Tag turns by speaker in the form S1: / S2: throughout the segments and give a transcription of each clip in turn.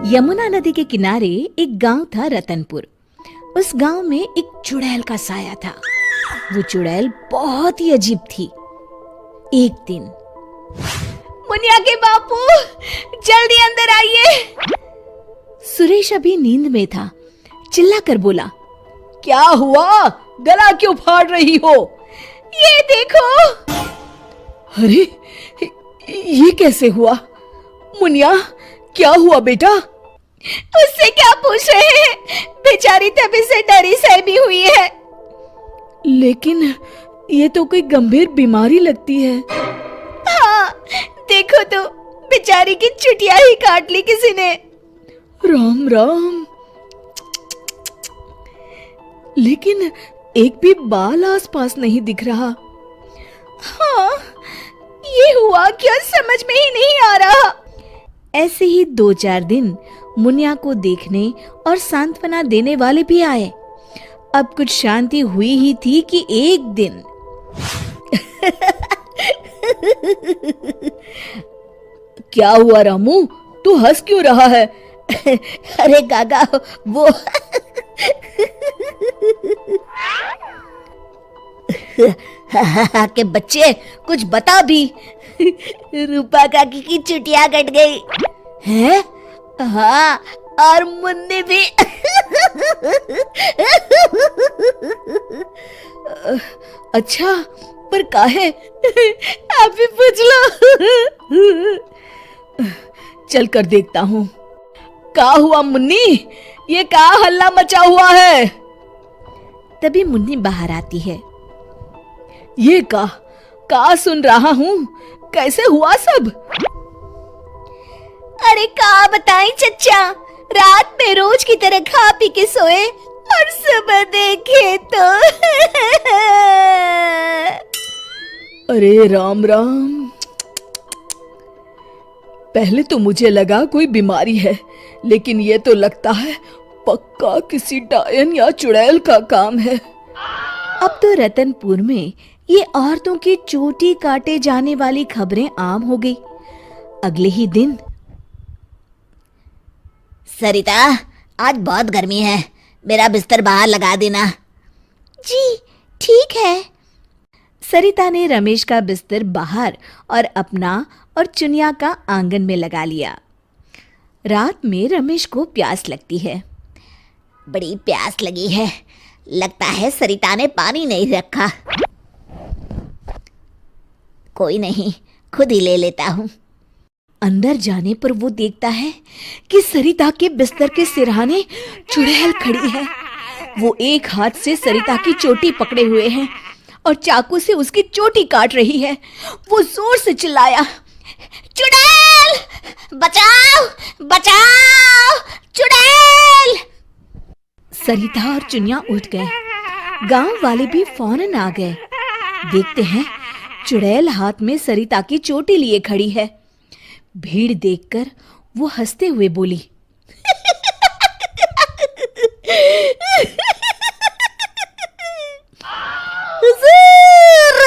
S1: यमुना नदी के किनारे एक गांव था रतनपुर। उस गांव में एक चुड़ैल का साया था। वो चुड़ैल बहुत ही अजीब थी। एक दिन, मुनिया के बापू, जल्दी अंदर आइए। सुरेश अभी नींद में था, चिल्लाकर बोला,
S2: क्या हुआ? गला क्यों फाड़ रही हो?
S1: ये देखो।
S2: अरे, ये कैसे हुआ? मुनिया, क्या हुआ बेटा?
S1: उससे क्या पूछ रहे हैं? बेचारी तभी से डरी सहमी हुई है।
S2: लेकिन ये तो कोई गंभीर बीमारी लगती है।
S1: हाँ, देखो तो, बेचारी की चुटिया ही काट ली किसी ने।
S2: राम राम। लेकिन एक भी बाल आसपास नहीं दिख रहा।
S1: हाँ, ये हुआ क्या समझ में ही नहीं आ रहा। ऐसे ही 2-4 दिन मुनिया को देखने और सांत्वना देने वाले भी आए। अब कुछ शांति हुई ही थी कि एक दिन
S2: क्या हुआ रामू? तू हंस क्यों रहा है?
S1: अरे गागा, वो के बच्चे, कुछ बता भी। रूपा काकी की चुटिया कट गई है। हाँ, और मुन्नी भी।
S2: अच्छा, पर काहे?
S1: आप भी पूछ लो।
S2: चल कर देखता हूँ। क्या हुआ मुन्नी? ये क्या हल्ला मचा हुआ है?
S1: तभी मुन्नी बाहर आती है।
S2: ये का सुन रहा हूँ? कैसे हुआ सब?
S1: अरे का बताएं चच्चा, रात में रोज की तरह खा पी के सोए और सुबह देखे तो
S2: अरे राम राम। पहले तो मुझे लगा कोई बीमारी है, लेकिन ये तो लगता है पक्का किसी डायन या चुड़ैल का काम है।
S1: अब तो रतनपुर में ये औरतों की चोटी काटे जाने वाली खबरें आम हो गई। अगले ही दिन,
S3: सरिता, आज बहुत गर्मी है, मेरा बिस्तर बाहर लगा देना।
S1: जी ठीक है। सरिता ने रमेश का बिस्तर बाहर और अपना और चुनिया का आंगन में लगा लिया। रात में रमेश को प्यास लगती है।
S3: बड़ी प्यास लगी है, लगता है सरिता ने पानी नहीं रखा। कोई नहीं, खुद ही ले लेता हूँ।
S1: अंदर जाने पर वो देखता है कि सरिता के बिस्तर के सिरहाने चुड़ैल खड़ी है। वो एक हाथ से सरिता की चोटी पकड़े हुए है और चाकू से उसकी चोटी काट रही है। वो जोर से चिल्लाया,
S3: चुड़ैल, बचाओ बचाओ, चुड़ैल।
S1: सरिता और चुनिया उठ गए। गांव वाले भी फौरन आ गए। देखते हैं चुड़ैल हाथ में सरिता की चोटी लिए खड़ी है। भीड़ देखकर वो हंसते हुए बोली,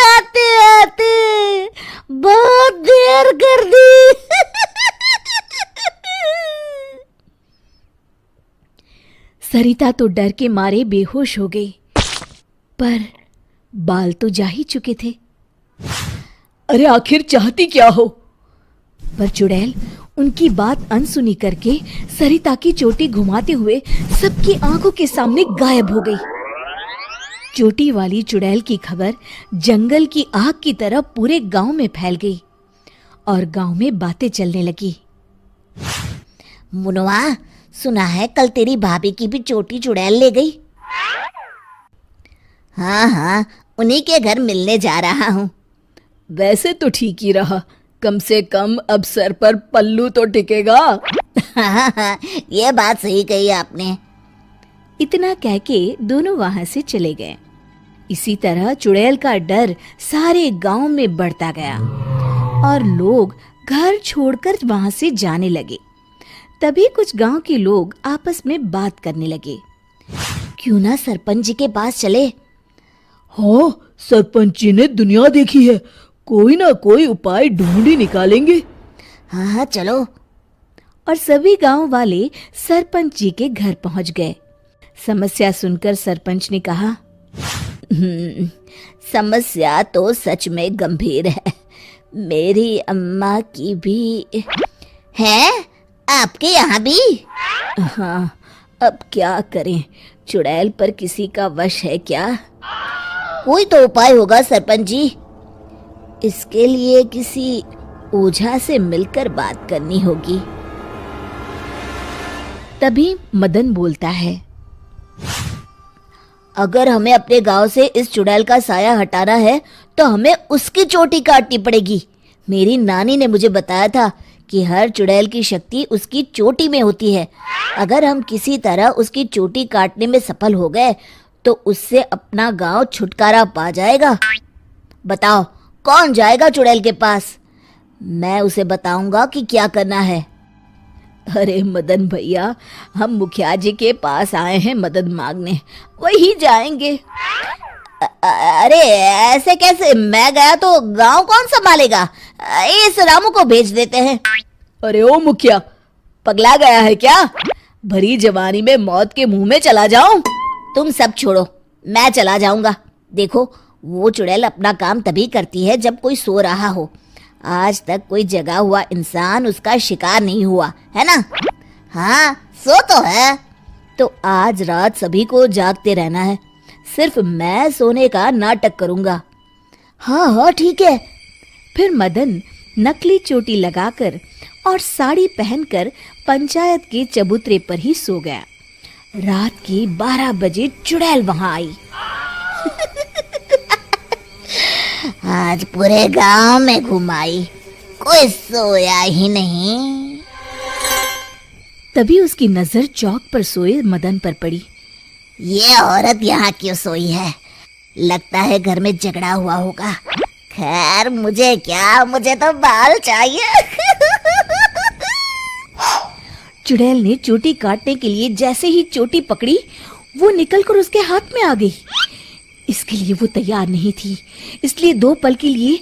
S3: आते आते बहुत देर कर दी।
S1: सरिता तो डर के मारे बेहोश हो गई, पर बाल तो जा ही चुके थे।
S2: अरे आखिर चाहती क्या हो?
S1: पर चुड़ैल उनकी बात अनसुनी करके सरिता की चोटी घुमाते हुए सबकी आंखों के सामने गायब हो गई। चोटी वाली चुड़ैल की खबर जंगल की आग की तरह पूरे गांव में फैल गई और गांव में बातें चलने लगी।
S3: मुनवा, सुना है कल तेरी भाभी की भी चोटी चुड़ैल ले गई। हाँ, उन्हीं के घर मिलने जा रहा हूँ।
S2: वैसे तो ठीक ही रहा, कम से कम अब सर पर पल्लू तो टिकेगा।
S3: हाँ, ये बात सही कही आपने।
S1: इतना कह के दोनों वहां से चले गए। इसी तरह चुड़ैल का डर सारे गांव में बढ़ता गया और लोग घर छोड़कर वहां से जाने लगे। तभी कुछ गांव के लोग आपस में बात करने लगे,
S3: क्यों ना सरपंच जी के पास चले।
S2: हाँ, सरपंच जी ने दुनिया देखी है, कोई ना कोई उपाय ढूंढ ही निकालेंगे।
S3: हाँ, चलो।
S1: और सभी गांव वाले सरपंच जी के घर पहुंच गए। समस्या सुनकर सरपंच ने कहा,
S3: समस्या तो सच में गंभीर है। मेरी अम्मा की भी है, आपके यहाँ भी?
S1: हाँ, अब क्या करें, चुड़ैल पर किसी का वश है क्या?
S3: कोई तो उपाय होगा सरपंच जी। इसके लिए किसी ओझा से मिलकर बात करनी होगी।
S1: तभी मदन बोलता है,
S3: अगर हमें अपने गांव से इस चुड़ैल का साया हटाना है तो हमें उसकी चोटी काटनी पड़ेगी। मेरी नानी ने मुझे बताया था कि हर चुड़ैल की शक्ति उसकी चोटी में होती है। अगर हम किसी तरह उसकी चोटी काटने में सफल हो गए तो उससे अपना गांव छुटकारा पा जाएगा। बताओ, कौन जाएगा चुड़ैल के पास? मैं उसे बताऊंगा कि क्या करना है।
S1: अरे मदन भैया, हम मुखिया जी के पास आए हैं मदद मांगने, वही जाएंगे।
S3: अरे ऐसे कैसे? मैं गया तो गांव कौन संभालेगा? इस रामू को भेज देते हैं।
S2: अरे ओ मुखिया,
S1: पगला गया है क्या? भरी जवानी में मौत के मुंह में चला जाऊं?
S3: तुम सब छोड़ो, मैं चला जाऊंगा। देखो, वो चुड़ैल अपना काम तभी करती है जब कोई सो रहा हो। आज तक कोई जगा हुआ इंसान उसका शिकार नहीं हुआ है ना? हाँ, सो तो है।
S1: तो आज रात सभी को जागते रहना है, सिर्फ मैं सोने का नाटक करूंगा।
S3: हाँ हाँ ठीक है।
S1: फिर मदन नकली चोटी लगाकर और साड़ी पहनकर पंचायत के चबूतरे पर ही सो गया। रात के 12 बजे चुड़ैल वहां आई।
S3: आज पूरे गांव में घुमाई, कोई सोया ही नहीं।
S1: तभी उसकी नजर चौक पर सोए मदन पर पड़ी।
S3: ये औरत यहाँ क्यों सोई है? लगता है घर में झगड़ा हुआ होगा। खैर मुझे क्या, मुझे तो बाल चाहिए।
S1: चुड़ैल ने चोटी काटने के लिए जैसे ही चोटी पकड़ी, वो निकलकर उसके हाथ में आ गई। इसके लिए वो तैयार नहीं थी, इसलिए 2 पल के लिए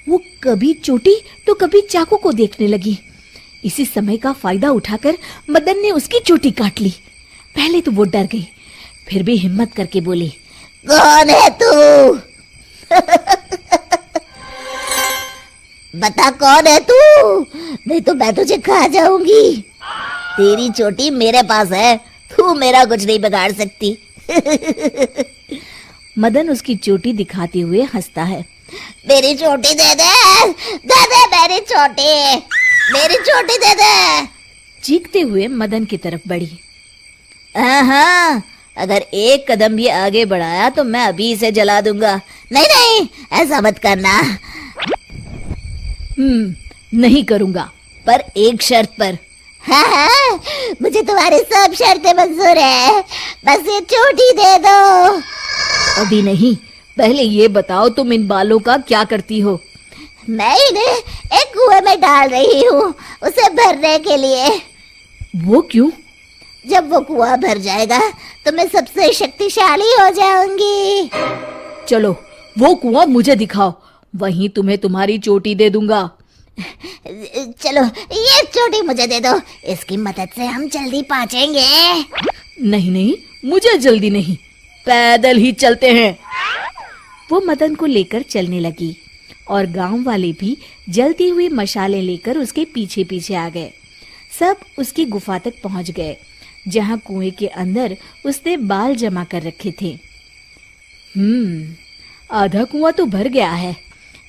S1: वो कभी चोटी तो कभी चाकू को देखने लगी। इसी समय का फायदा उठाकर मदन ने उसकी चोटी काट ली। पहले तो वो डर गई, फिर भी हिम्मत करके बोली,
S3: कौन है तू? बता कौन है तू, नहीं तो मैं तुझे खा जाऊंगी। तेरी चोटी मेरे पास है, तू मेरा कुछ नहीं बिगाड़ सकती।
S1: मदन उसकी चोटी दिखाते हुए हंसता है।
S3: मेरी चोटी दे दे, दे दे मेरी चोटी, मेरी चोटी दे दे।
S1: चीखते हुए मदन की तरफ बढ़ी।
S3: हाँ, अगर एक कदम भी आगे बढ़ाया तो मैं अभी इसे जला दूंगा। नहीं नहीं, ऐसा मत करना।
S1: नहीं करूंगा,
S3: पर एक शर्त पर। हाँ, मुझे तुम्हारी सब शर्तें मंजूर है, बस ये चोटी दे दो।
S1: अभी नहीं, पहले ये बताओ तुम इन बालों का क्या करती हो?
S3: मैं इन्हें एक कुएं में डाल रही हूँ, उसे भरने के लिए।
S1: वो क्यों?
S3: जब वो कुआं भर जाएगा तो मैं सबसे शक्तिशाली हो जाऊंगी।
S2: चलो वो कुआं मुझे दिखाओ, वहीं तुम्हें तुम्हारी चोटी दे दूंगा।
S3: चलो ये चोटी मुझे दे दो, इसकी मदद से हम जल्दी पहुंचेंगे।
S2: नहीं नहीं, मुझे जल्दी नहीं, पैदल ही चलते हैं।
S1: वो मदन को लेकर चलने लगी और गांव वाले भी जलती हुई मशालें लेकर उसके पीछे पीछे आ गए। सब उसकी गुफा तक पहुंच गए, जहां कुएं के अंदर उसने बाल जमा कर रखे थे।
S2: आधा कुआं तो भर गया है।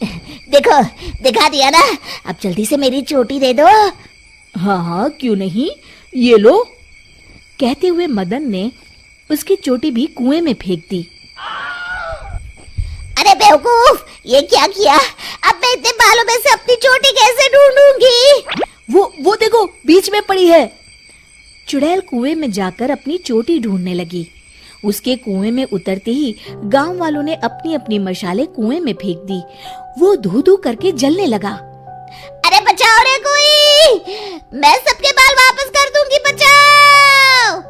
S3: देखो, दिखा दिया ना, अब जल्दी से मेरी चोटी दे दो।
S2: हाँ हाँ, क्यों नहीं, ये लो।
S1: कहते हुए मदन ने उसकी चोटी भी कुएं में फेंक दी।
S3: अरे बेवकूफ, ये क्या किया? अब मैं इतने बालों में से अपनी चोटी कैसे ढूंढूंगी?
S2: वो देखो, बीच में पड़ी है।
S1: चुड़ैल कुएं में जाकर अपनी चोटी ढूंढने लगी। उसके कुएं में उतरते ही गांव वालों ने अपनी अपनी मशालें कुएं में फेंक दी। वो धू धू करके जलने लगा।
S3: अरे बचाओ रे कोई, मैं सबके बाल वापस कर दूंगी, बचाओ।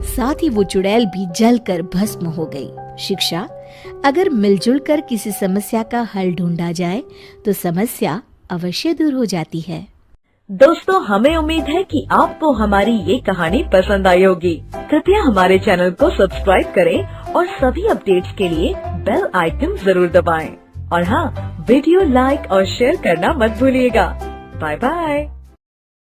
S1: साथ ही वो चुड़ैल भी जलकर भस्म हो गई। शिक्षा: अगर मिलजुल कर किसी समस्या का हल ढूंढा जाए तो समस्या अवश्य दूर हो जाती है।
S4: दोस्तों, हमें उम्मीद है कि आपको हमारी ये कहानी पसंद आई होगी। कृपया हमारे चैनल को सब्सक्राइब करें और सभी अपडेट्स के लिए बेल आइकन जरूर दबाएं। और हाँ, वीडियो लाइक और शेयर करना मत भूलिएगा। Bye bye.